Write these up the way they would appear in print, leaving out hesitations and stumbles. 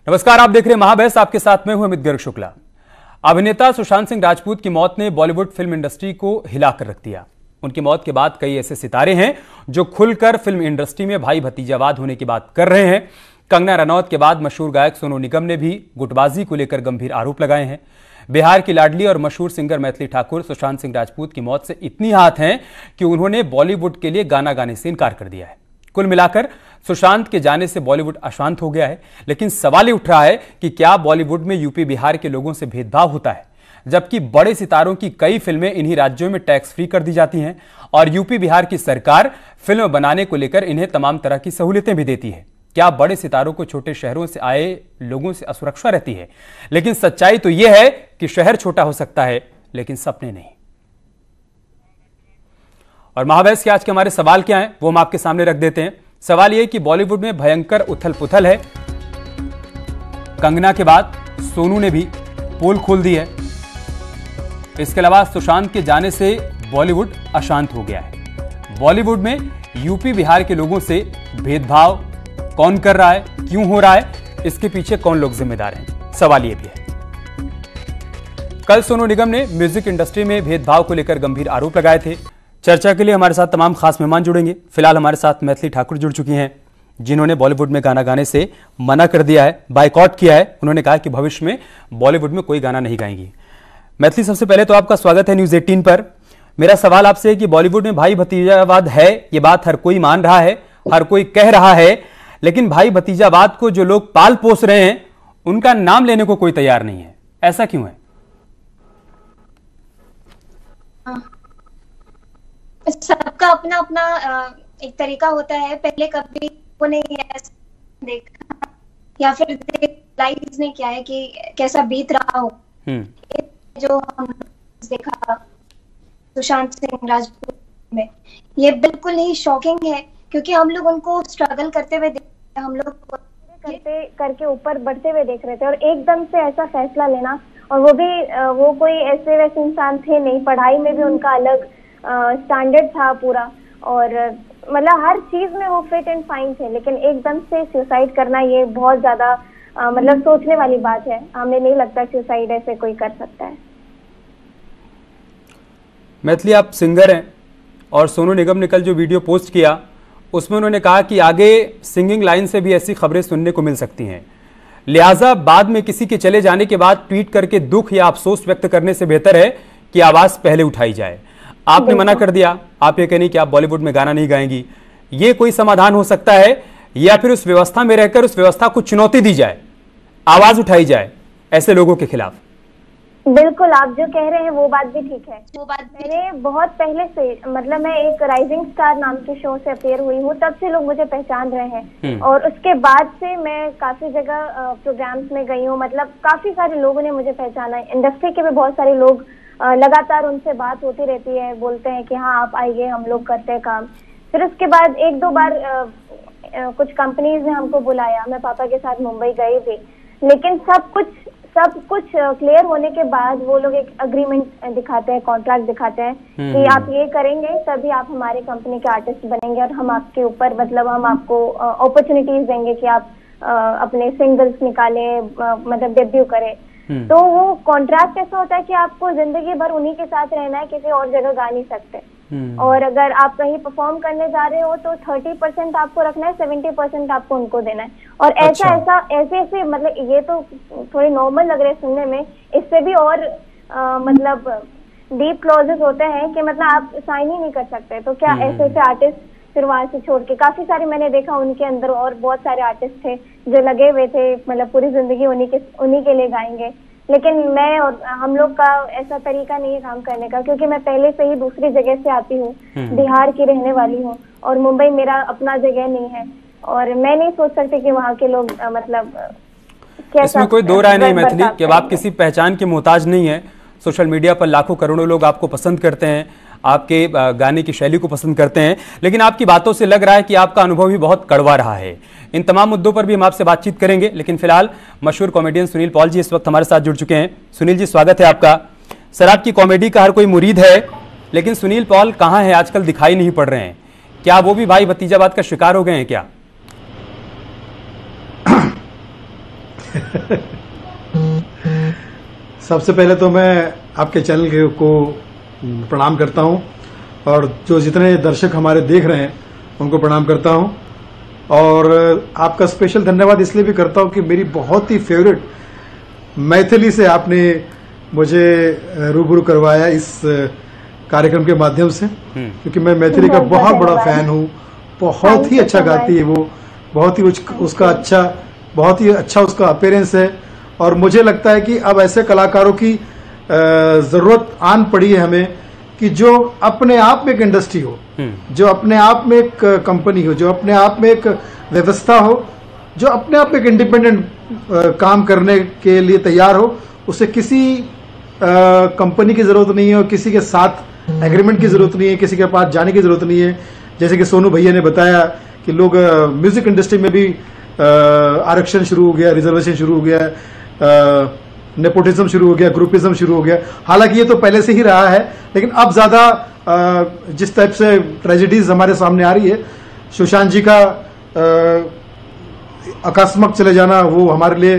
नमस्कार, आप देख रहे हैं महाबहस। आपके साथ में हूं अमित गर्ग शुक्ला। अभिनेता सुशांत सिंह राजपूत की मौत ने बॉलीवुड फिल्म इंडस्ट्री को हिलाकर रख दिया। उनकी मौत के बाद कई ऐसे सितारे हैं जो खुलकर फिल्म इंडस्ट्री में भाई भतीजावाद होने की बात कर रहे हैं। कंगना रनौत के बाद मशहूर गायक सोनू निगम ने भी गुटबाजी को लेकर गंभीर आरोप लगाए हैं। बिहार की लाडली और मशहूर सिंगर मैथिली ठाकुर सुशांत सिंह राजपूत की मौत से इतनी आहत हैं कि उन्होंने बॉलीवुड के लिए गाना गाने से इनकार कर दिया है। कुल मिलाकर सुशांत के जाने से बॉलीवुड अशांत हो गया है। लेकिन सवाल ये उठ रहा है कि क्या बॉलीवुड में यूपी बिहार के लोगों से भेदभाव होता है, जबकि बड़े सितारों की कई फिल्में इन्हीं राज्यों में टैक्स फ्री कर दी जाती हैं और यूपी बिहार की सरकार फिल्म बनाने को लेकर इन्हें तमाम तरह की सहूलियतें भी देती है। क्या बड़े सितारों को छोटे शहरों से आए लोगों से असुरक्षा रहती है? लेकिन सच्चाई तो यह है कि शहर छोटा हो सकता है लेकिन सपने नहीं। और महाबहस के आज के हमारे सवाल क्या हैं वो हम आपके सामने रख देते हैं। सवाल यह कि बॉलीवुड में भयंकर उथल पुथल है। कंगना के बाद सोनू ने भी पोल खोल दी है। इसके अलावा सुशांत के जाने से बॉलीवुड अशांत हो गया है। बॉलीवुड में यूपी बिहार के लोगों से भेदभाव कौन कर रहा है, क्यों हो रहा है, इसके पीछे कौन लोग जिम्मेदार हैं? सवाल यह भी है। कल सोनू निगम ने म्यूजिक इंडस्ट्री में भेदभाव को लेकर गंभीर आरोप लगाए थे। चर्चा के लिए हमारे साथ तमाम खास मेहमान जुड़ेंगे। फिलहाल हमारे साथ मैथिली ठाकुर जुड़ चुकी हैं, जिन्होंने बॉलीवुड में गाना गाने से मना कर दिया है, बायकॉट किया है। उन्होंने कहा कि भविष्य में बॉलीवुड में कोई गाना नहीं गाएंगी। मैथिली, सबसे पहले तो आपका स्वागत है न्यूज 18 पर। मेरा सवाल आपसे है कि बॉलीवुड में भाई भतीजावाद है, ये बात हर कोई मान रहा है, हर कोई कह रहा है, लेकिन भाई भतीजावाद को जो लोग पाल पोस रहे हैं उनका नाम लेने को कोई तैयार नहीं है। ऐसा क्यों है? सबका अपना अपना एक तरीका होता है। पहले कभी को नहीं ऐसा देखा या फिर लाइफ ने क्या है कि कैसा बीत रहा हो। जो हम देखा सुशांत सिंह राजपूत में, ये बिल्कुल ही शॉकिंग है, क्योंकि हम लोग उनको स्ट्रगल करते हुए हम लोग करते करके ऊपर बढ़ते हुए देख रहे थे, और एकदम से ऐसा फैसला लेना, और वो भी वो कोई ऐसे वैसे इंसान थे नहीं। पढ़ाई में भी उनका अलग स्टैंडर्ड था पूरा, और मतलब हर चीज में वो फिट एंड फाइन थे, लेकिन एकदम से सुसाइड करना ये बहुत ज्यादा मतलब सोचने वाली बात है। हमें नहीं लगता सुसाइड ऐसे कोई कर सकता है। मैथिली, आप सिंगर हैं और सोनू निगम ने कल जो वीडियो पोस्ट किया उसमें उन्होंने कहा कि आगे सिंगिंग लाइन से भी ऐसी खबरें सुनने को मिल सकती हैं, लिहाजा बाद में किसी के चले जाने के बाद ट्वीट करके दुख या अफसोस व्यक्त करने से बेहतर है कि आवाज पहले उठाई जाए। आपने मना कर दिया, आप ये कहनी कि आप बॉलीवुड में गाना नहीं गाएंगी। ये कोई समाधान हो सकता है, या फिर उस व्यवस्था में रहकर उस व्यवस्था को चुनौती दी जाए, आवाज उठाई जाए ऐसे लोगों के खिलाफ? बिल्कुल, आप जो कह रहे हैं वो बात भी ठीक है। वो बात मैंने बहुत पहले से, मतलब मैं एक राइजिंग स्टार नाम के शो से अपेयर हुई हूँ, तब से लोग मुझे पहचान रहे हैं, और उसके बाद से मैं काफी जगह प्रोग्राम्स में गई हूँ। मतलब काफी सारे लोगों ने मुझे पहचाना है। इंडस्ट्री के भी बहुत सारे लोग, लगातार उनसे बात होती रहती है, बोलते हैं कि हाँ आप आइए, हम लोग करते हैं काम। फिर उसके बाद एक दो बार कुछ कंपनीज ने हमको बुलाया, मैं पापा के साथ मुंबई गई थी, लेकिन सब कुछ क्लियर होने के बाद वो लोग एक अग्रीमेंट दिखाते हैं, कॉन्ट्रैक्ट दिखाते हैं कि आप ये करेंगे तभी आप हमारे कंपनी के आर्टिस्ट बनेंगे, और हम आपके ऊपर मतलब हम आपको अपॉर्चुनिटीज देंगे कि आप अपने सिंगल्स निकालें, मतलब डेब्यू करें। तो वो कॉन्ट्रैक्ट ऐसा होता है कि आपको जिंदगी भर उन्हीं के साथ रहना है, किसी और जगह गा नहीं सकते। और अगर आप कहीं परफॉर्म करने जा रहे हो तो 30% आपको रखना है, 70% आपको उनको देना है। और ऐसे मतलब ये तो थोड़ी नॉर्मल लग रहे हैं सुनने में, इससे भी और मतलब डीप क्लॉजेस होते हैं कि मतलब आप साइन ही नहीं कर सकते। तो क्या ऐसे आर्टिस्ट फिर वहां से छोड़ के, काफी सारे मैंने देखा उनके अंदर और बहुत सारे आर्टिस्ट थे जो लगे हुए थे, मतलब पूरी जिंदगी उन्हीं के लिए गाएंगे। लेकिन मैं और हम लोग का ऐसा तरीका नहीं है काम करने का, क्योंकि मैं पहले से ही दूसरी जगह से आती हूँ, बिहार की रहने वाली हूँ, और मुंबई मेरा अपना जगह नहीं है, और मैं नहीं सोच सकती कि वहाँ के लोग मतलब इसमें कोई दो राय नहीं मैथिली कि आप किसी पहचान के मोहताज नहीं है। सोशल मीडिया पर लाखों करोड़ों लोग आपको पसंद करते हैं, आपके गाने की शैली को पसंद करते हैं, लेकिन आपकी बातों से लग रहा है कि आपका अनुभव भी बहुत कड़वा रहा है। इन तमाम मुद्दों पर भी हम आपसे बातचीत करेंगे, लेकिन फिलहाल मशहूर कॉमेडियन सुनील पॉल जी इस वक्त हमारे साथ जुड़ चुके हैं। सुनील जी, स्वागत है आपका। सर, आपकी कॉमेडी का हर कोई मुरीद है, लेकिन सुनील पॉल कहाँ है आजकल, दिखाई नहीं पड़ रहे हैं। क्या वो भी भाई भतीजावाद का शिकार हो गए हैं क्या? सबसे पहले तो मैं आपके चैनल को प्रणाम करता हूं और जो जितने दर्शक हमारे देख रहे हैं उनको प्रणाम करता हूं। और आपका स्पेशल धन्यवाद इसलिए भी करता हूं कि मेरी बहुत ही फेवरेट मैथिली से आपने मुझे रूबरू करवाया इस कार्यक्रम के माध्यम से, क्योंकि मैं मैथिली का बहुत बड़ा फैन हूं। बहुत ही अच्छा गाती है वो, बहुत ही उसका अच्छा अपीयरेंस है। और मुझे लगता है कि अब ऐसे कलाकारों की जरूरत आन पड़ी है हमें, कि जो अपने आप में एक इंडस्ट्री हो, जो अपने आप में एक कंपनी हो, जो अपने आप में एक व्यवस्था हो, जो अपने आप में एक इंडिपेंडेंट काम करने के लिए तैयार हो। उसे किसी कंपनी की जरूरत नहीं है और किसी के साथ एग्रीमेंट की जरूरत नहीं है, किसी के पास जाने की जरूरत नहीं है। जैसे कि सोनू भैया ने बताया कि लोग म्यूजिक इंडस्ट्री में भी आरक्षण शुरू हो गया, रिजर्वेशन शुरू हो गया, नेपोटिज्म शुरू हो गया, ग्रुपिज्म शुरू हो गया। हालांकि ये तो पहले से ही रहा है, लेकिन अब ज्यादा जिस टाइप से ट्रेजेडीज हमारे सामने आ रही है, सुशांत जी का अकस्मात चले जाना, वो हमारे लिए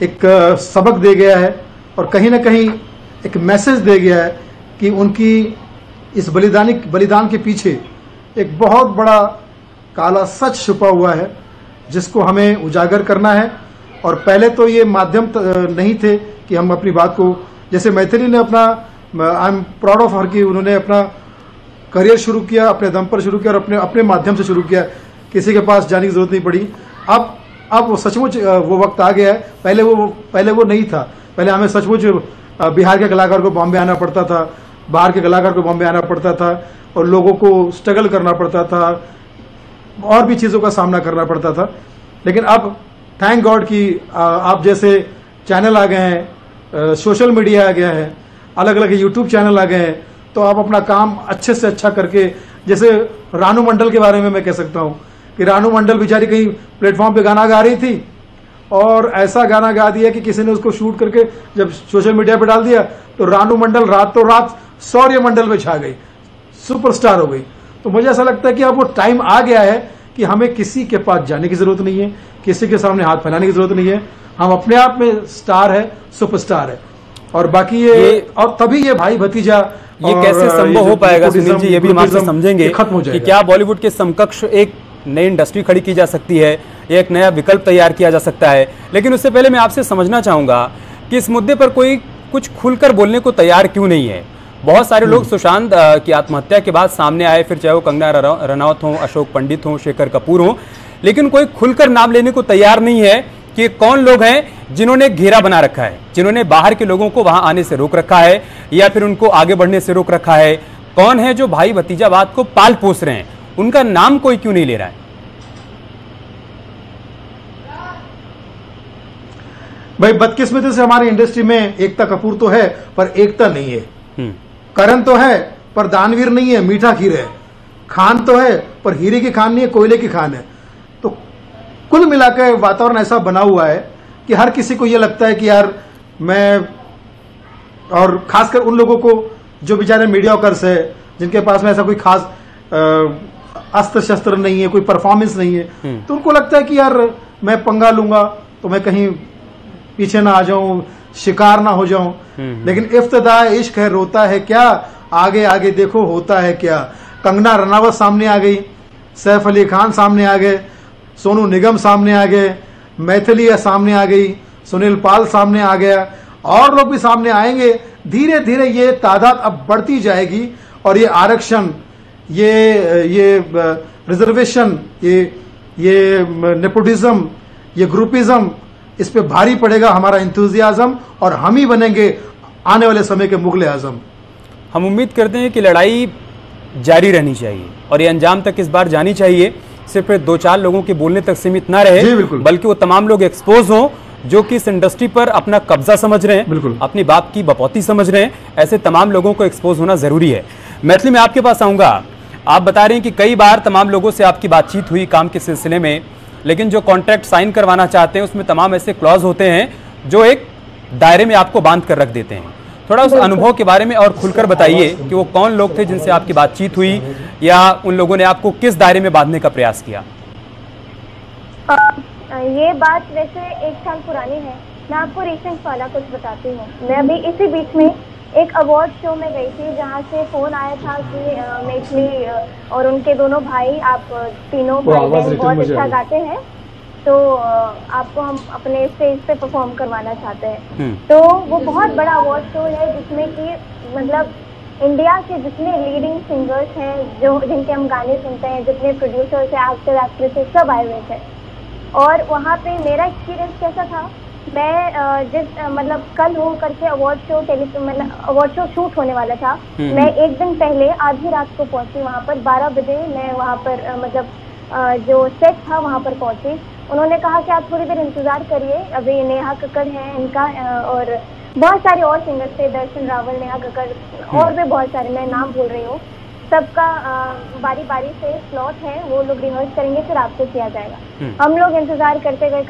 एक सबक दे गया है और कहीं ना कहीं एक मैसेज दे गया है कि उनकी इस बलिदान के पीछे एक बहुत बड़ा काला सच छुपा हुआ है, जिसको हमें उजागर करना है। और पहले तो ये माध्यम नहीं थे कि हम अपनी बात को, जैसे मैथिली ने अपना, I am proud of her कि उन्होंने अपना करियर शुरू किया, अपने दम पर शुरू किया और अपने माध्यम से शुरू किया, किसी के पास जाने की जरूरत नहीं पड़ी। अब वो सचमुच वो वक्त आ गया है। पहले वो नहीं था। पहले हमें सचमुच बिहार के कलाकार को बॉम्बे आना पड़ता था, बाहर के कलाकार को बॉम्बे आना पड़ता था और लोगों को स्ट्रगल करना पड़ता था और भी चीज़ों का सामना करना पड़ता था। लेकिन अब थैंक गॉड कि आप जैसे चैनल आ गए हैं, सोशल मीडिया आ गया है, अलग अलग यूट्यूब चैनल आ गए हैं, तो आप अपना काम अच्छे से अच्छा करके, जैसे रानू मंडल के बारे में मैं कह सकता हूँ कि रानू मंडल बेचारी कहीं प्लेटफॉर्म पे गाना गा रही थी और ऐसा गाना गा दिया कि किसी ने उसको शूट करके जब सोशल मीडिया पे डाल दिया तो रानू मंडल रातों रात सौर्य मंडल में छा गई, सुपरस्टार हो गई। तो मुझे ऐसा लगता है कि अब वो टाइम आ गया है कि हमें किसी के पास जाने की जरूरत नहीं है, किसी के सामने हाथ फैलाने की जरूरत नहीं है। हम अपने आप में स्टार है, सुपरस्टार है। और बाकी ये और तभी ये भाई भतीजा ये कैसे संभव हो पाएगा सुनील जी, ये भी हम आपसे समझेंगे कि क्या बॉलीवुड के समकक्ष एक नई इंडस्ट्री खड़ी की जा सकती है, एक नया विकल्प तैयार किया जा सकता है। लेकिन उससे पहले मैं आपसे समझना चाहूंगा कि इस मुद्दे पर कोई कुछ खुलकर बोलने को तैयार क्यों नहीं है। बहुत सारे लोग सुशांत की आत्महत्या के बाद सामने आए, फिर चाहे वो कंगना रनौत हो, अशोक पंडित हो, शेखर कपूर हो, लेकिन कोई खुलकर नाम लेने को तैयार नहीं है कि कौन लोग हैं जिन्होंने घेरा बना रखा है, जिन्होंने बाहर के लोगों को वहां आने से रोक रखा है या फिर उनको आगे बढ़ने से रोक रखा है। कौन है जो भाई भतीजावाद को पाल पोस रहे हैं, उनका नाम कोई क्यों नहीं ले रहा है। भाई बदकिस्मती से हमारी इंडस्ट्री में एकता कपूर तो है पर एकता नहीं है, करण तो है पर दानवीर नहीं है, मीठा खीर है, खान तो है पर हीरे की खान नहीं है, कोयले की खान है। तो कुल मिलाकर वातावरण ऐसा बना हुआ है कि हर किसी को यह लगता है कि यार मैं, और खासकर उन लोगों को जो बेचारे मीडियाकर्स है, जिनके पास में ऐसा कोई खास अस्त्र शस्त्र नहीं है, कोई परफॉर्मेंस नहीं है, तो उनको लगता है कि यार मैं पंगा लूंगा तो मैं कहीं पीछे ना आ जाऊं, शिकार ना हो जाऊं। लेकिन इफ्तिदा इश्क है रोता है क्या, आगे आगे देखो होता है क्या। कंगना रनावत सामने आ गई, सैफ अली खान सामने आ गए, सोनू निगम सामने आ गए, मैथिली सामने आ गई, सुनील पाल सामने आ गया, और लोग भी सामने आएंगे। धीरे धीरे ये तादाद अब बढ़ती जाएगी और ये आरक्षण, ये रिजर्वेशन, ये नेपोटिज्म, ये ग्रुपिज्म, इस पे भारी पड़ेगा हमारा इंतुजियाज्म और हम ही बनेंगे आने वाले समय के मुगल आजम। हम उम्मीद करते हैं कि लड़ाई जारी रहनी चाहिए और ये अंजाम तक इस बार जानी चाहिए। सिर्फ 2-4 लोगों के बोलने तक सीमित ना रहे, बल्कि वो तमाम लोग एक्सपोज हों जो कि इस इंडस्ट्री पर अपना कब्जा समझ रहे हैं, अपनी बाप की बपौती समझ रहे हैं। ऐसे तमाम लोगों को एक्सपोज होना जरूरी है। मैथिली में आपके पास आऊंगा। आप बता रहे हैं कि कई बार तमाम लोगों से आपकी बातचीत हुई काम के सिलसिले में, लेकिन जो कॉन्ट्रैक्ट साइन करवाना चाहते हैं उसमें तमाम ऐसे क्लॉज होते हैं जो एक दायरे में आपको बांध कर रख देते हैं। थोड़ा उस अनुभव के बारे में और खुलकर बताइए कि वो कौन लोग थे जिनसे आपकी बातचीत हुई, या उन लोगों ने आपको किस दायरे में बांधने का प्रयास किया। ये बात वैसे 1 साल पुरानी है। मैं आपको रिसेंट वाला कुछ बताती हूँ। मैं अभी इसी बीच में एक अवार्ड शो में गई थी जहाँ से फोन आया था कि मैथिली और उनके दोनों भाई, आप तीनों भाई बहन बहुत अच्छा गाते हैं, तो आपको हम अपने स्टेज पे परफॉर्म करवाना चाहते हैं। तो वो बहुत बड़ा अवार्ड शो है जिसमें कि मतलब इंडिया के जितने लीडिंग सिंगर्स हैं, जो जिनके हम गाने सुनते हैं, जितने प्रोड्यूसर्स हैं, एक्टर एक्ट्रेसेस सब आए हुए थे। और वहाँ पे मेरा एक्सपीरियंस कैसा था, मैं मतलब कल हो करके अवार्ड शो मतलब अवार्ड शो शूट होने वाला था। मैं एक दिन पहले आधी रात को पहुंची वहाँ पर, 12 बजे मैं वहाँ पर मतलब जो सेट था वहाँ पर पहुंची। उन्होंने कहा कि आप थोड़ी देर इंतजार करिए, अभी नेहा कक्कड़ है इनका और बहुत सारे और सिंगर्स थे, दर्शन रावल, नेहा कक्कड़ और भी बहुत सारे, मैं नाम भूल रही हूँ। सबका बारी बारी से स्लॉट है, वो लोग रिहर्स करेंगे फिर आपको किया जाएगा। हम लोग इंतजार करते गए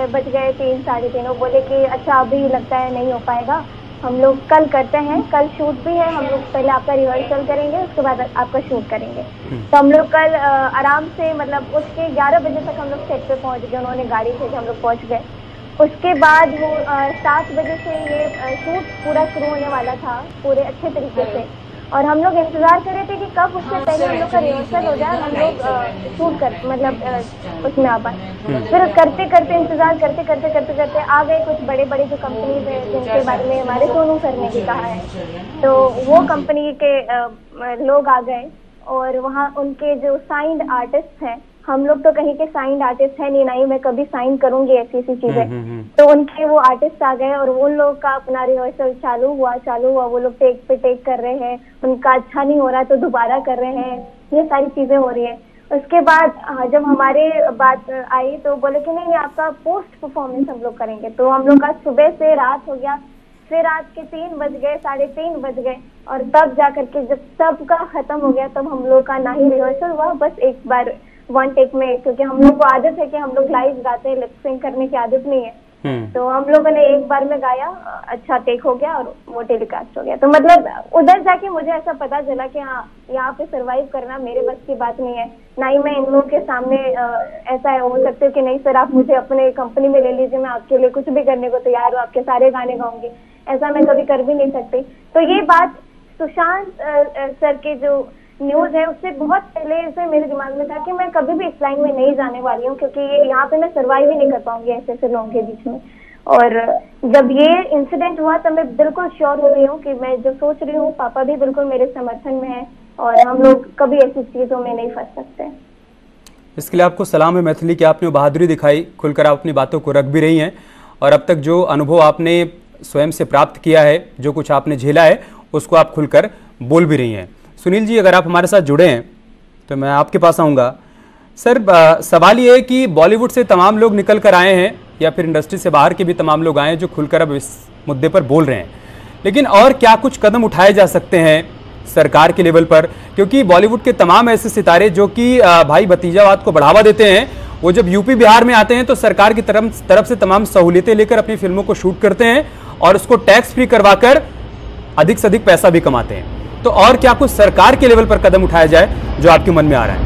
बज गए 3 साढ़े 3। वो बोले कि अच्छा अभी लगता है नहीं हो पाएगा, हम लोग कल करते हैं, कल शूट भी है, हम लोग पहले आपका रिहर्सल करेंगे उसके बाद आपका शूट करेंगे। तो हम लोग कल आराम से मतलब उसके 11 बजे तक हम लोग सेट पे पहुंच गए, उन्होंने गाड़ी से हम लोग पहुंच गए। उसके बाद वो 7 बजे से ये शूट पूरा शुरू होने वाला था पूरे अच्छे तरीके से, और हम लोग इंतजार कर रहे थे कि कब उससे पहले हम लोग का रिहर्सल हो जाए, हम लोग शूट कर मतलब उसमें आ पाए। फिर करते इंतजार करते आ गए कुछ बड़े बड़े जो कंपनीज है जिनके बारे में हमारे सोनू सर ने भी कहा है, तो वो कंपनी के लोग आ गए और वहाँ उनके जो साइंड आर्टिस्ट हैं, हम लोग तो कहीं के साइंड आर्टिस्ट है नहीं, मैं कभी साइन करूंगी ऐसी चीजें। तो उनके वो आर्टिस्ट आ गए और उन लोग का अपना रिहर्सल चालू हुआ। वो लोग टेक पे टेक कर रहे हैं, उनका अच्छा नहीं हो रहा है तो दोबारा कर रहे हैं, ये सारी चीजें हो रही है। उसके बाद जब हमारे बात आई तो बोले कि नहीं आपका पोस्ट परफॉर्मेंस हम लोग करेंगे। तो हम लोग का सुबह से रात हो गया, फिर रात के 3 बज गए, 3:30 बज गए, और तब जा करके जब सबका खत्म हो गया तब हम लोग का ना ही रिहर्सल हुआ, बस एक बार 1 टेक में, क्योंकि हम लोग को आदत है कि हम लोग लाइव गाते हैं, लिप सिंक करने की आदत नहीं है। तो हम लोगों ने एक बार में गाया, अच्छा टेक हो गया और वो टेलीकास्ट हो गया। तो मतलब उधर जाके मुझे ऐसा पता चला कि हाँ यहाँ पे सरवाइव करना मेरे बस की बात नहीं है, ना ही मैं इन लोगों के सामने ऐसा हो सकते कि नहीं सर आप मुझे अपने कंपनी में ले लीजिए, मैं आपके लिए कुछ भी करने को तैयार हूँ, आपके सारे गाने गाऊंगी, ऐसा मैं कभी कर भी नहीं सकती। तो ये बात सुशांत सर के जो न्यूज है उससे बहुत पहले से मेरे दिमाग में था कि मैं कभी भी इस लाइन में नहीं जाने वाली हूँ, क्योंकि यहाँ पे मैं सरवाइव ही नहीं कर पाऊंगी ऐसे लोगों के बीच में। और जब ये इंसिडेंट हुआ तब मैं बिल्कुल श्योर हो गई हूँ कि मैं जो सोच रही हूँ पापा भी बिल्कुल मेरे समर्थन में है और हम लोग कभी ऐसी चीजों में नहीं फंस सकते। इसके लिए आपको सलाम है मैथिली कि आपने बहादुरी दिखाई, खुलकर आप अपनी बातों को रख भी रही हैं और अब तक जो अनुभव आपने स्वयं से प्राप्त किया है, जो कुछ आपने झेला है, उसको आप खुलकर बोल भी रही हैं। सुनील जी, अगर आप हमारे साथ जुड़े हैं तो मैं आपके पास आऊँगा। सर, सवाल ये है कि बॉलीवुड से तमाम लोग निकल कर आए हैं या फिर इंडस्ट्री से बाहर के भी तमाम लोग आए हैं जो खुलकर अब इस मुद्दे पर बोल रहे हैं, लेकिन और क्या कुछ कदम उठाए जा सकते हैं सरकार के लेवल पर? क्योंकि बॉलीवुड के तमाम ऐसे सितारे जो कि भाई भतीजावाद को बढ़ावा देते हैं, वो जब यूपी बिहार में आते हैं तो सरकार की तरफ से तमाम सहूलियतें लेकर अपनी फिल्मों को शूट करते हैं और उसको टैक्स फ्री करवाकर अधिक से अधिक पैसा भी कमाते हैं। तो और क्या कुछ सरकार के लेवल पर कदम उठाया जाए जो आपके मन में आ रहा है?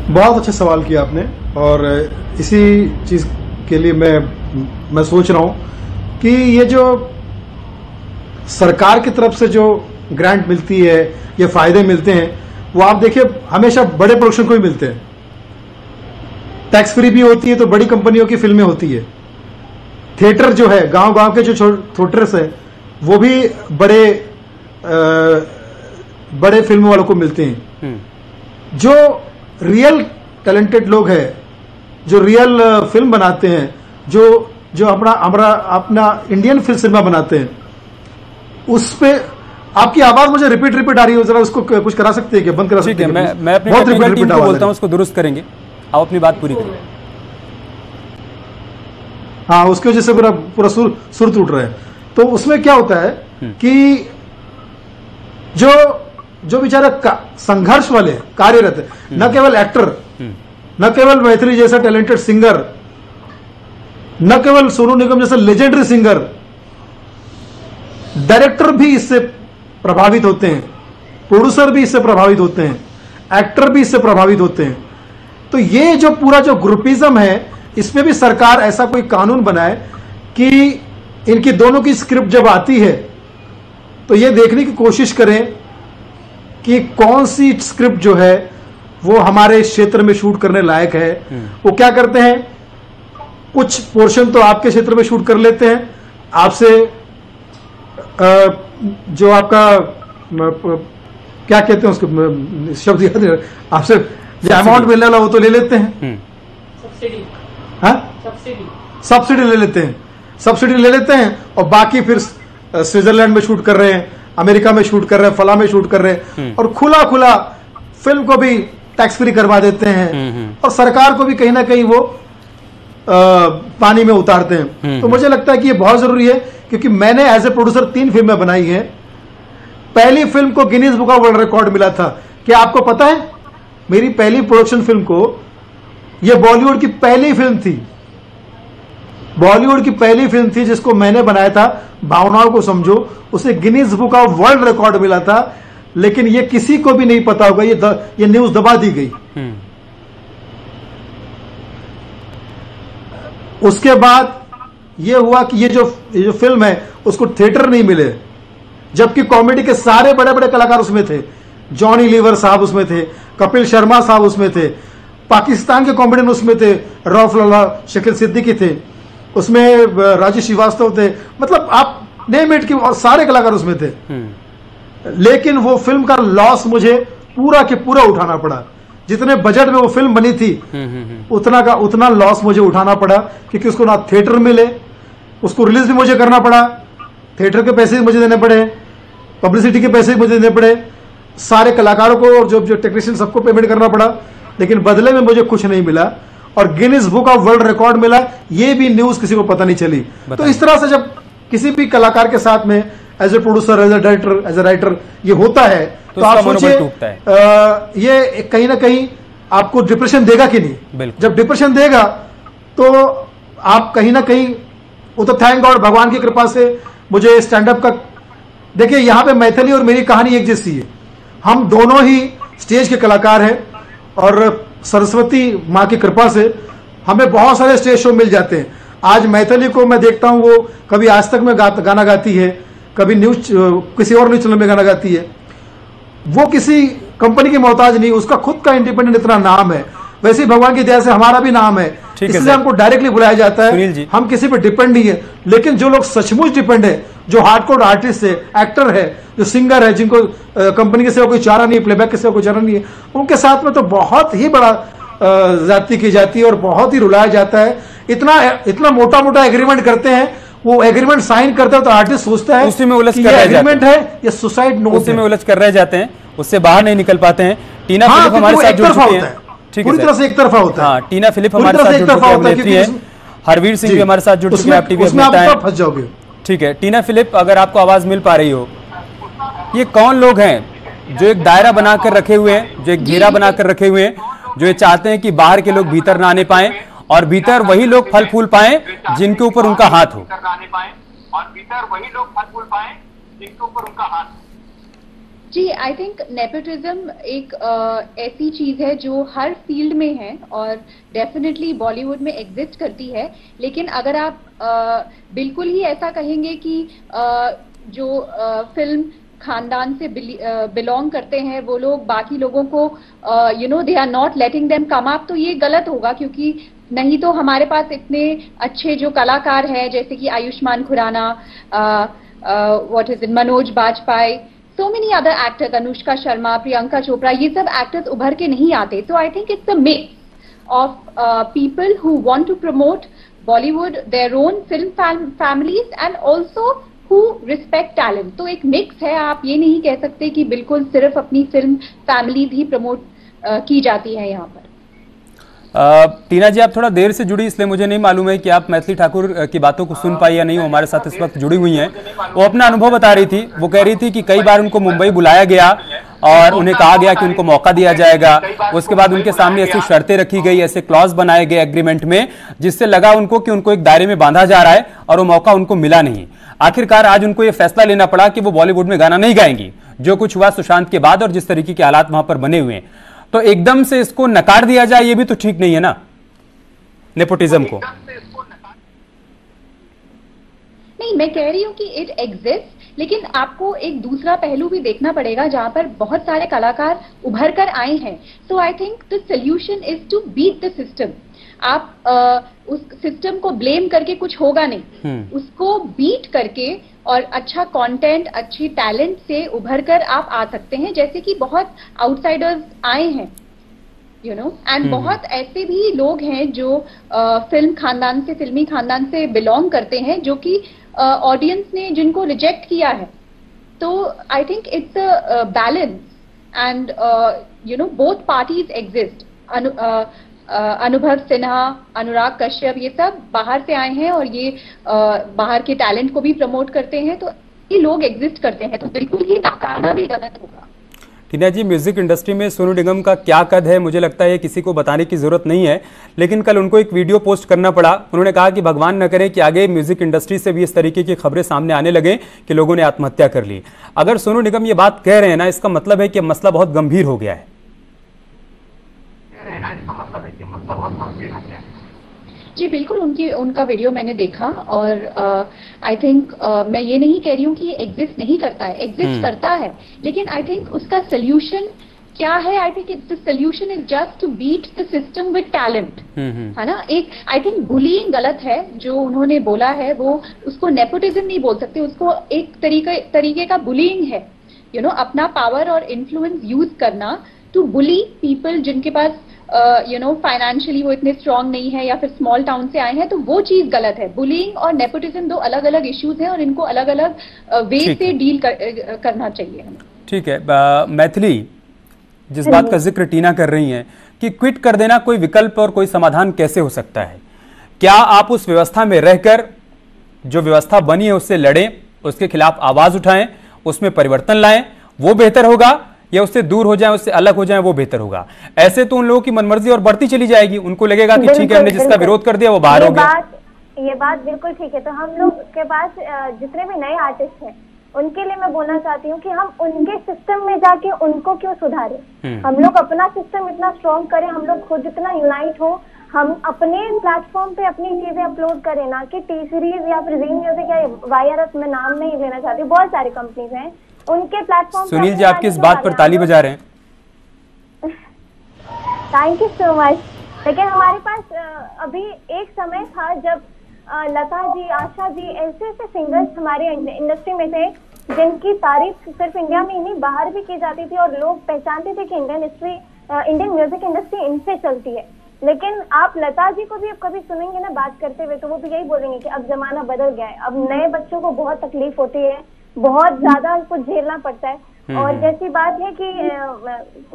बहुत अच्छा सवाल किया आपने, और इसी चीज के लिए मैं सोच रहा हूं कि ये जो सरकार की तरफ से जो ग्रांट मिलती है या फायदे मिलते हैं, वो आप देखिए हमेशा बड़े प्रोडक्शन को ही मिलते हैं। टैक्स फ्री भी होती है तो बड़ी कंपनियों की फिल्में होती है। थिएटर जो है, गांव के जो थिएटर्स है, वो भी बड़े फिल्म वालों को मिलते हैं। जो रियल टैलेंटेड लोग हैं, जो रियल फिल्म बनाते हैं, जो अपना इंडियन फिल्म सिनेमा बनाते हैं, उस पे आपकी आवाज मुझे रिपीट आ रही है, जरा उसको कुछ करा सकते हैं क्या? बंद करा सकते हैं? मैं अपनी टेक्निकल टीम को बोलता हूं, उसको दुरुस्त करेंगे। आप अपनी बात पूरी करिए। हाँ, उसकी वजह से पूरा सुर टूट रहा है। तो उसमें क्या होता है कि जो बेचारा संघर्ष वाले कार्यरत है, न केवल एक्टर, न केवल मैथिली जैसा टैलेंटेड सिंगर, न केवल सोनू निगम जैसा लेजेंडरी सिंगर, डायरेक्टर भी इससे प्रभावित होते हैं, प्रोड्यूसर भी इससे प्रभावित होते हैं, एक्टर भी इससे प्रभावित होते हैं। तो ये जो पूरा जो ग्रुपिज्म है, इसमें भी सरकार ऐसा कोई कानून बनाए कि इनकी दोनों की स्क्रिप्ट जब आती है तो ये देखने की कोशिश करें कि कौन सी स्क्रिप्ट जो है वो हमारे क्षेत्र में शूट करने लायक है। वो क्या करते हैं, कुछ पोर्शन तो आपके क्षेत्र में शूट कर लेते हैं, आपसे जो आपका क्या कहते हैं उसको शब्द याद नहीं, आपसे जो अमाउंट मिलने वाला वो तो ले लेते हैं, सब्सिडी, हाँ सब्सिडी ले लेते हैं, सब्सिडी ले लेते हैं और बाकी फिर स्विट्जरलैंड में शूट कर रहे हैं, अमेरिका में शूट कर रहे हैं, फला में शूट कर रहे हैं और खुला खुला फिल्म को भी टैक्स फ्री करवा देते हैं और सरकार को भी कहीं ना कहीं वो पानी में उतारते हैं। तो मुझे लगता है कि ये बहुत जरूरी है, क्योंकि मैंने एज ए प्रोड्यूसर 3 फिल्में बनाई हैं। पहली फिल्म को Guinness book of world record मिला था। क्या आपको पता है, मेरी पहली प्रोडक्शन फिल्म को, यह बॉलीवुड की पहली फिल्म थी, बॉलीवुड की पहली फिल्म थी जिसको मैंने बनाया था, भावनाओं को समझो, उसे Guinness book of world record मिला था, लेकिन ये किसी को भी नहीं पता होगा, ये न्यूज दबा दी गई। उसके बाद ये हुआ कि ये जो फिल्म है उसको थिएटर नहीं मिले, जबकि कॉमेडी के सारे बड़े बड़े कलाकार उसमें थे। जॉनी लीवर साहब उसमें थे, कपिल शर्मा साहब उसमें थे, पाकिस्तान के कॉमेडियन उसमें थे, रऊफ लल्ला, शकील सिद्दीकी थे उसमें, राजेश श्रीवास्तव थे, मतलब आप नेम इट, की सारे कलाकार उसमें थे। लेकिन वो फिल्म का लॉस मुझे पूरा के पूरा उठाना पड़ा। जितने बजट में वो फिल्म बनी थी उतना लॉस मुझे उठाना पड़ा, क्योंकि उसको ना थिएटर मिले, उसको रिलीज भी मुझे करना पड़ा, थिएटर के पैसे भी मुझे देने पड़े, पब्लिसिटी के पैसे भी मुझे देने पड़े, सारे कलाकारों को और जो टेक्नीशियन सबको पेमेंट करना पड़ा, लेकिन बदले में मुझे कुछ नहीं मिला और Guinness book of world record मिला, ये भी न्यूज किसी को पता नहीं चली। तो इस तरह से जब किसी भी कलाकार के साथ में as a producer, as a director, as a writer ये होता है तो आप सोचिए ये कहीं ना कहीं आपको डिप्रेशन देगा कि नहीं। जब डिप्रेशन देगा तो आप कहीं ना कहीं, वो तो थैंक गॉड भगवान की कृपा से मुझे स्टैंड अप का, देखिए यहाँ पे मैथिली और मेरी कहानी एक जैसी है, हम दोनों ही स्टेज के कलाकार हैं और सरस्वती माँ की कृपा से हमें बहुत सारे स्टेज शो मिल जाते हैं। आज मैथिली को मैं देखता हूँ, वो कभी आज तक में गाना गाती है, कभी न्यूज किसी और न्यूज चैनल में गाना गाती है, वो किसी कंपनी की मोहताज नहीं, उसका खुद का इंडिपेंडेंट इतना नाम है। वैसे ही भगवान की दया से हमारा भी नाम है, इसलिए हमको डायरेक्टली बुलाया जाता है, हम किसी पे डिपेंड नहीं है। लेकिन जो लोग सचमुच डिपेंड है, जो हार्डकोर आर्टिस्ट है, एक्टर है, जो सिंगर है, जिनको कंपनी के सिवा कोई चारा नहीं है, प्लेबैक के सिवा कोई चारा नहीं है, उनके साथ में तो बहुत ही बड़ा ज्यादती की जाती है और बहुत ही रुलाया जाता है। इतना मोटा मोटा एग्रीमेंट करते हैं, वो एग्रीमेंट साइन करते हैं तो आर्टिस्ट सोचता है उसी में उलझ कर रह एग्रीमेंट है या सुसाइड नोट, उसी में उलझ कर रह जाते हैं, उससे बाहर नहीं निकल पाते हैं। टीना फिलिप हमारे साथ जुड़ चुकी हैं, पूरी तरह से एक तरफा होता है। हाँ, टीना फिलिप हमारे साथ जुड़ चुकी है, हरवीर सिंह भी हमारे साथ जुड़ चुके हैं, आप टीवी में फंस जाओगे। ठीक है टीना फिलिप, अगर आपको आवाज मिल पा रही हो, ये कौन लोग हैं जो एक दायरा बनाकर रखे हुए हैं, जो एक घेरा बनाकर रखे हुए हैं, जो ये चाहते हैं कि बाहर के लोग भीतर ना आने पाए और भीतर वही लोग फल फूल पाए जिनके ऊपर उनका हाथ हो? जी, आई थिंक नेपोटिज्म एक ऐसी चीज है जो हर फील्ड में है और डेफिनेटली बॉलीवुड में एग्जिस्ट करती है। लेकिन अगर आप बिल्कुल ही ऐसा कहेंगे कि जो फिल्म खानदान से बिलोंग करते हैं वो लोग बाकी लोगों को they are not letting them come up, तो ये गलत होगा, क्योंकि नहीं तो हमारे पास इतने अच्छे जो कलाकार हैं जैसे कि Ayushmann Khurana, Manoj Bajpayee, so many other actors, Anushka Sharma, Priyanka Chopra, ये सब एक्टर्स उभर के नहीं आते। तो I think it's a mix of people who want to promote Bollywood, their own film families and also who respect talent. तो एक मिक्स है, आप ये नहीं कह सकते कि बिल्कुल सिर्फ अपनी फिल्म फैमिलीज ही प्रमोट की जाती है यहाँ पर। टीना जी, आप थोड़ा देर से जुड़ी, इसलिए मुझे नहीं मालूम है कि आप मैथिली ठाकुर की बातों को सुन पाई या नहीं। वो हमारे साथ इस वक्त जुड़ी हुई हैं, वो अपना अनुभव बता रही थी। वो कह रही थी कि कई बार उनको मुंबई बुलाया गया और उन्हें कहा गया कि उनको मौका दिया जाएगा, उसके बाद उनके सामने ऐसी शर्तें रखी गई, ऐसे क्लॉज बनाए गए एग्रीमेंट में, जिससे लगा उनको कि उनको एक दायरे में बांधा जा रहा है और वो मौका उनको मिला नहीं। आखिरकार आज उनको ये फैसला लेना पड़ा कि वो बॉलीवुड में गाना नहीं गाएंगी। जो कुछ हुआ सुशांत के बाद और जिस तरीके के हालात वहां पर बने हुए हैं, तो एकदम से इसको नकार दिया जाए ये भी तो ठीक नहीं है ना, नेपोटिज्म को। नहीं, मैं कह रही हूँ कि इट एग्जिस्ट, लेकिन आपको एक दूसरा पहलू भी देखना पड़ेगा जहां पर बहुत सारे कलाकार उभर कर आए हैं। So I think the solution is to beat the system. आप उस सिस्टम को ब्लेम करके कुछ होगा नहीं, उसको बीट करके और अच्छा कंटेंट, अच्छी टैलेंट से उभर कर आप आ सकते हैं, जैसे कि बहुत आउटसाइडर्स आए हैं, यू नो, एंड बहुत ऐसे भी लोग हैं जो फिल्मी खानदान से बिलोंग करते हैं, जो कि ऑडियंस ने जिनको रिजेक्ट किया है। तो I think it's a balance and you know both parties exist. अनुभव सिन्हा, अनुराग कश्यप, ये सब बाहर से आए हैं और ये बाहर के टैलेंट को भी प्रमोट करते हैं, तो ये लोग एग्जिस्ट करते हैं, तो बिल्कुल ये नकारना भी गलत होगा। टीना जी, म्यूजिक इंडस्ट्री में सोनू निगम का क्या कद है, मुझे लगता है किसी को बताने की जरूरत नहीं है, लेकिन कल उनको एक वीडियो पोस्ट करना पड़ा। उन्होंने कहा कि भगवान न करे कि आगे म्यूजिक इंडस्ट्री से भी इस तरीके की खबरें सामने आने लगे कि लोगों ने आत्महत्या कर ली। अगर सोनू निगम ये बात कह रहे हैं ना, इसका मतलब है कि मसला बहुत गंभीर हो गया है। जी बिल्कुल, उनका वीडियो मैंने देखा और आई थिंक मैं ये नहीं कह रही हूँ कि ये एग्जिस्ट नहीं करता है, एग्जिस्ट करता है, लेकिन आई थिंक उसका सोल्यूशन क्या है? I think the solution is just to beat the system with talent, है ना। एक आई थिंक बुलिंग गलत है जो उन्होंने बोला है, वो उसको नेपोटिज्म नहीं बोल सकते, उसको एक तरीके का बुलिंग है, यू नो, अपना पावर और इन्फ्लुएंस यूज करना टू बुली पीपल जिनके पास यू नो फाइनेंशियली वो इतने स्ट्रांग नहीं है या फिर स्मॉल टाउन से आए हैं, तो वो चीज गलत है। बुलिंग और नेपोटिज्म दो अलग अलग इश्यूज हैं और इनको अलग अलग वे से डील करना चाहिए हमें। ठीक है। मैथिली, जिस बात का जिक्र टीना कर रही हैं कि क्विट कर देना कोई विकल्प और कोई समाधान कैसे हो सकता है, क्या आप उस व्यवस्था में रहकर जो व्यवस्था बनी है उससे लड़ें, उसके खिलाफ आवाज उठाएं, उसमें परिवर्तन लाएं, वो बेहतर होगा, या उससे दूर हो जाए, उससे अलग हो जाए, वो बेहतर होगा? ऐसे तो उन लोगों की मनमर्जी और बढ़ती चली जाएगी, उनको लगेगा कि ठीक है हमने जिसका विरोध कर दिया वो बाहर हो गया। ये बात बिल्कुल ठीक है। तो हम लोग के पास जितने भी नए आर्टिस्ट हैं उनके लिए मैं बोलना चाहती हूँ कि हम उनके सिस्टम में जाके उनको क्यों सुधारें। हम लोग अपना सिस्टम इतना स्ट्रॉन्ग करें, हम लोग खुद इतना यूनाइट हो, हम अपने प्लेटफॉर्म पे अपनी चीजें अपलोड करें, ना कि टी सीरीज या फिर जी म्यूजिक या वाईआरएस में नाम नहीं लेना चाहती, बहुत सारी कंपनीज हैं उनके प्लेटफॉर्म। सुनील जी आपकी इस बात पर ताली बजा रहे हैं। Thank you so much. लेकिन हमारे पास अभी एक समय था जब लता जी, आशा जी, ऐसे सिंगर्स हमारे इंडस्ट्री में थे जिनकी तारीफ सिर्फ इंडिया में ही नहीं बाहर भी की जाती थी और लोग पहचानते थे कि इंडियन म्यूजिक इंडस्ट्री इनसे चलती है। लेकिन आप लता जी को भी अब कभी सुनेंगे ना बात करते हुए, तो वो भी यही बोलेंगे कि अब जमाना बदल गया है, अब नए बच्चों को बहुत तकलीफ होती है, बहुत ज्यादा कुछ झेलना पड़ता है। और जैसी बात है कि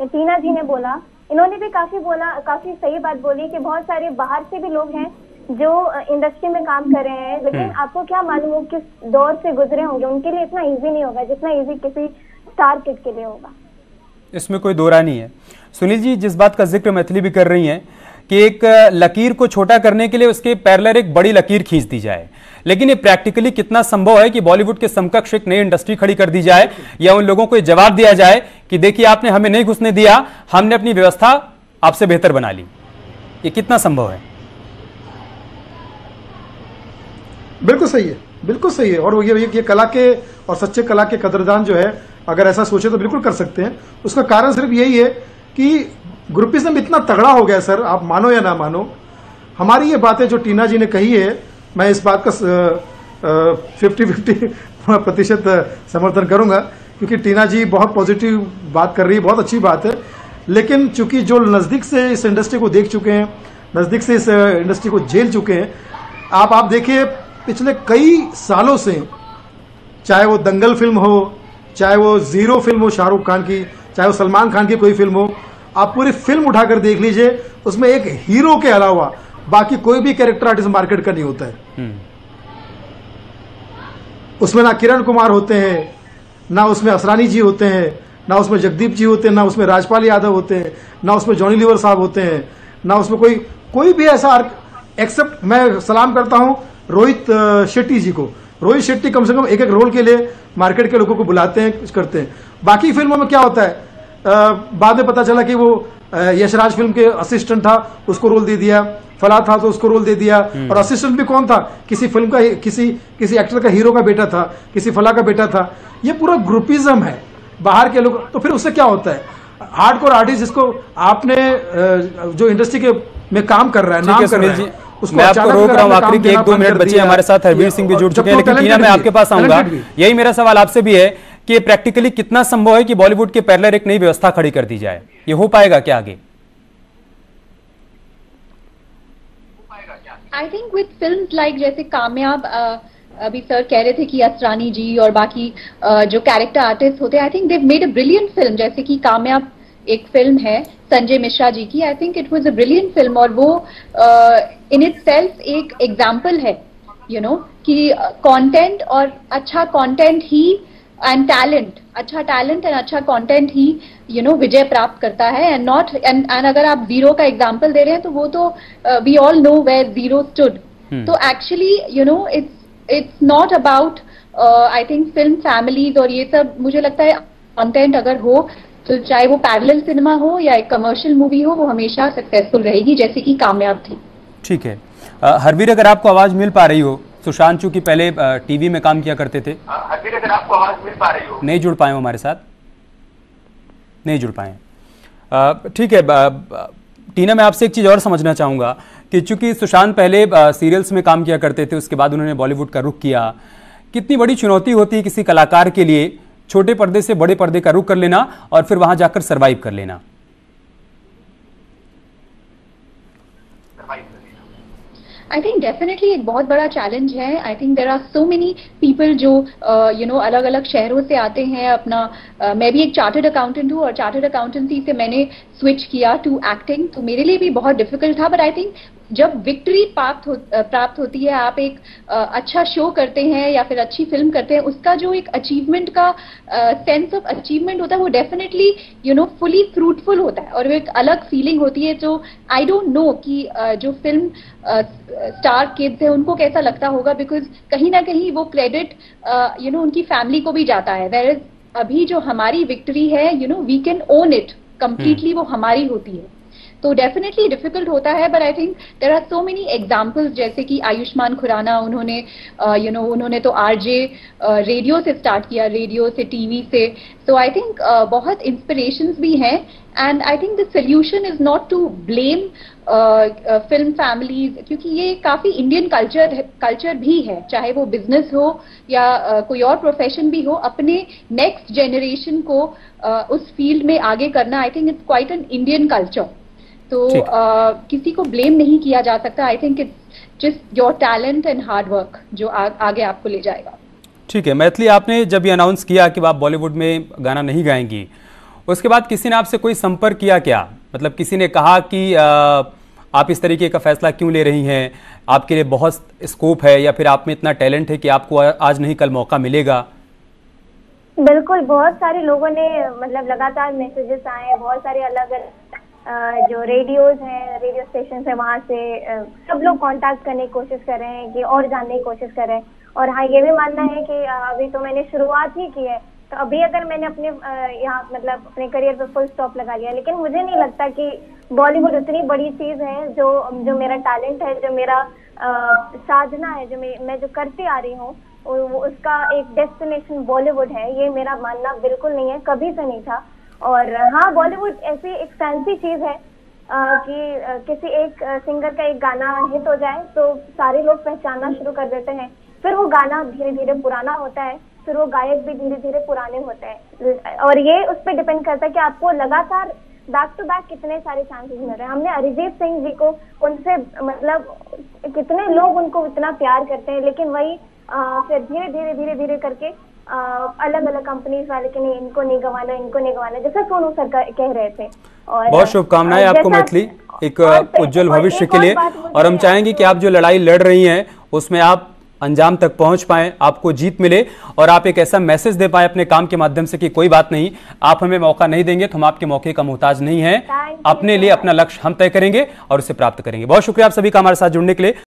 टीना जी ने बोला, इन्होंने भी काफी सही बात बोली कि बहुत सारे बाहर से भी लोग हैं जो इंडस्ट्री में काम कर रहे हैं, लेकिन आपको क्या मालूम किस दौर से गुजरे होंगे, उनके लिए इतना इजी नहीं होगा जितना इजी किसी स्टार किड के लिए होगा। इसमें कोई दो राय नहीं है। सुनील जी, जिस बात का जिक्र मैथिली भी कर रही हैं कि एक लकीर को छोटा करने के लिए उसके पैरेलल एक बड़ी लकीर खींच दी जाए, लेकिन ये प्रैक्टिकली कितना संभव है कि बॉलीवुड के समकक्ष एक नई इंडस्ट्री खड़ी कर दी जाए, या उन लोगों को जवाब दिया जाए कि देखिए आपने हमें नहीं घुसने दिया, हमने अपनी व्यवस्था आपसे बेहतर बना ली? ये कितना संभव है? बिल्कुल सही है, बिल्कुल सही है। और ये कला के और सच्चे कला के कदरदान जो है, अगर ऐसा सोचे तो बिल्कुल कर सकते हैं। उसका कारण सिर्फ यही है कि ग्रुपिज्म इतना तगड़ा हो गया सर, आप मानो या ना मानो। हमारी ये बातें जो टीना जी ने कही है, मैं इस बात का 50-50% समर्थन करूंगा, क्योंकि टीना जी बहुत पॉजिटिव बात कर रही है, बहुत अच्छी बात है। लेकिन चूंकि जो नज़दीक से इस इंडस्ट्री को देख चुके हैं, नज़दीक से इस इंडस्ट्री को झेल चुके हैं, आप देखिए पिछले कई सालों से, चाहे वो दंगल फिल्म हो, चाहे वो जीरो फिल्म हो शाहरुख खान की, चाहे वो सलमान खान की कोई फिल्म हो, आप पूरी फिल्म उठाकर देख लीजिए, उसमें एक हीरो के अलावा बाकी कोई भी कैरेक्टर आर्टिस्ट मार्केट का नहीं होता है। उसमें ना किरण कुमार होते हैं, ना उसमें असरानी जी होते हैं, ना उसमें जगदीप जी होते हैं, ना उसमें राजपाल यादव होते हैं, ना उसमें जॉनी लीवर साहब होते हैं, ना उसमें कोई भी ऐसा, एक्सेप्ट मैं सलाम करता हूं रोहित शेट्टी जी को। रोहित शेट्टी कम से कम एक रोल के लिए मार्केट के लोगों को बुलाते हैं, कुछ करते हैं। बाकी फिल्मों में क्या होता है, बाद में पता चला कि वो यशराज फिल्म के असिस्टेंट था, उसको रोल दे दिया, फला था तो उसको रोल दे दिया। और असिस्टेंट भी कौन था, किसी फिल्म का, किसी एक्टर का, हीरो का बेटा था, किसी फला का बेटा था। ये पूरा ग्रुपिज्म है बाहर के लोग। तो फिर उससे क्या होता है, हार्डकोर आर्टिस्ट जिसको आपने जो इंडस्ट्री के में काम कर रहा है, नाम कर रहा है, उसको मैं आपको रोक रहा हूं, आखिरी के 1-2 मिनट बचे हमारे साथ हरवीर सिंह भी जुड़ चुके हैं। लेकिन टीना, मैं आपके पास आऊंगा, यही मेरा सवाल आपसे भी है कि प्रैक्टिकली कितना संभव है कि बॉलीवुड के पैरेलल एक नई व्यवस्था खड़ी कर दी जाए, ये हो पाएगा क्या आगे? I think with films like जैसे कामयाब, अभी सर कह रहे थे कि असरानी जी और बाकी जो कैरेक्टर आर्टिस्ट होते हैं, I think Dev made a brilliant film. जैसे कि कामयाब एक फिल्म है संजय मिश्रा जी की, I think it was a brilliant film, और वो इन इटसेल्फ एक एग्जांपल है कि कंटेंट और अच्छा कंटेंट ही एंड टैलेंट, अच्छा टैलेंट एंड अच्छा कंटेंट ही विजय प्राप्त करता है, एंड नॉट एंड अगर आप जीरो का एग्जांपल दे रहे हैं तो वो तो we all know where zero stood. तो actually it's not about, I think film families और ये सब, मुझे लगता है कंटेंट अगर हो तो चाहे वो पैरेलल सिनेमा हो या एक कमर्शियल मूवी हो, वो हमेशा सक्सेसफुल रहेगी, जैसे कि कामयाब थी। ठीक है। हरवीर, अगर आपको आवाज मिल पा रही हो, सुशांत चूंकि पहले टीवी में काम किया करते थे। हरवीर, अगर आपको आवाज मिल पा रही हो। नहीं जुड़ पाए हो हमारे साथ, नहीं जुड़ पाए। ठीक है टीना, मैं आपसे एक चीज और समझना चाहूंगा कि चूंकि सुशांत पहले सीरियल्स में काम किया करते थे, उसके बाद उन्होंने बॉलीवुड का रुख किया, कितनी बड़ी चुनौती होती है किसी कलाकार के लिए छोटे पर्दे से बड़े पर्दे का रुख कर लेना और फिर वहां जाकर सरवाइव कर लेना? आई थिंक डेफिनेटली एक बहुत बड़ा चैलेंज है। I think there are so many people जो अलग अलग शहरों से आते हैं। अपना मैं भी एक चार्टर्ड अकाउंटेंट हूँ और चार्टर्ड अकाउंटेंसी से मैंने स्विच किया टू एक्टिंग, तो मेरे लिए भी बहुत डिफिकल्ट था। बट आई थिंक जब विक्ट्री प्राप्त होती है, आप एक अच्छा शो करते हैं या फिर अच्छी फिल्म करते हैं, उसका जो एक अचीवमेंट का सेंस ऑफ अचीवमेंट होता है, वो डेफिनेटली फुली फ्रूटफुल होता है और वो एक अलग फीलिंग होती है। जो आई डोंट नो कि जो फिल्म स्टार किड्स है उनको कैसा लगता होगा, बिकॉज कहीं ना कहीं वो क्रेडिट उनकी फैमिली को भी जाता है। वेयर अभी जो हमारी विक्ट्री है, we can own it completely, वो हमारी होती है। तो डेफिनेटली डिफिकल्ट होता है, but I think there are so many examples, जैसे कि आयुष्मान खुराना, उन्होंने तो आरजे रेडियो से स्टार्ट किया, रेडियो से, टीवी से। सो आई थिंक बहुत इंस्पिरेशंस भी हैं, and I think the solution is not to blame film families, क्योंकि ये काफी इंडियन कल्चर भी है, चाहे वो बिजनेस हो या कोई और प्रोफेशन भी हो। अपने नेक्स्ट जनरेशन को उस फील्ड में आगे करना, आई think it's quite an Indian culture. तो किसी को ब्लेम नहीं किया जा सकता। आई think it's just your talent and hard work जो आगे आपको ले जाएगा। ठीक है। मैथिली, आपने जब ये अनाउंस किया कि आप बॉलीवुड में गाना नहीं गाएंगी, उसके बाद किसी ने आपसे कोई संपर्क किया क्या? मतलब किसी ने कहा कि आप इस तरीके का फैसला क्यों ले रही हैं, आपके लिए बहुत स्कोप है, या फिर आप में इतना टैलेंट है कि आपको आज नहीं कल मौका मिलेगा? बिल्कुल, बहुत सारे लोगों ने मतलब लगातार मैसेजेस आए हैं, बहुत सारे अलग अलग जो रेडियोज हैं, रेडियो स्टेशन है, वहाँ से सब लोग कांटेक्ट करने की कोशिश कर रहे हैं कि और जानने की कोशिश कर रहे हैं। और हाँ, ये भी मानना है कि अभी तो मैंने शुरुआत ही की है, तो अभी अगर मैंने अपने यहाँ मतलब अपने करियर पे फुल स्टॉप लगा लिया, लेकिन मुझे नहीं लगता कि बॉलीवुड उतनी बड़ी चीज है। जो मेरा टैलेंट है, जो मेरा साधना है, जो मैं जो करती आ रही हूँ, उसका एक डेस्टिनेशन बॉलीवुड है, ये मेरा मानना बिल्कुल नहीं है, कभी से नहीं था। और हाँ, बॉलीवुड ऐसी एक फैंसी चीज है कि किसी एक सिंगर का एक गाना हिट हो जाए तो सारे लोग पहचानना शुरू कर देते हैं, फिर वो गाना धीरे धीरे पुराना होता है, फिर वो गायक भी धीरे धीरे पुराने होते हैं। और ये उस पर डिपेंड करता है कि आपको लगातार बैक टू बैक कितने सारे चांसेस मिल रहे हैं। हमने अरिजीत सिंह जी को, उनसे मतलब कितने लोग उनको इतना प्यार करते हैं, लेकिन वही फिर धीरे धीरे करके अलग अलग कंपनीज वाले के नहीं, इनको नहीं गंवाना, जैसे सोनू सर कह रहे थे। और बहुत शुभकामनाएं आपको मैथिली, एक उज्जवल भविष्य के लिए। और हम चाहेंगे कि आप जो लड़ाई लड़ रही हैं उसमें आप अंजाम तक पहुंच पाएं, आपको जीत मिले और आप एक ऐसा मैसेज दे पाएं अपने काम के माध्यम से कि कोई बात नहीं, आप हमें मौका नहीं देंगे तो हम आपके मौके का मोहताज नहीं हैं, अपने लिए अपना लक्ष्य हम तय करेंगे और उसे प्राप्त करेंगे। बहुत शुक्रिया आप सभी का हमारे साथ जुड़ने के लिए।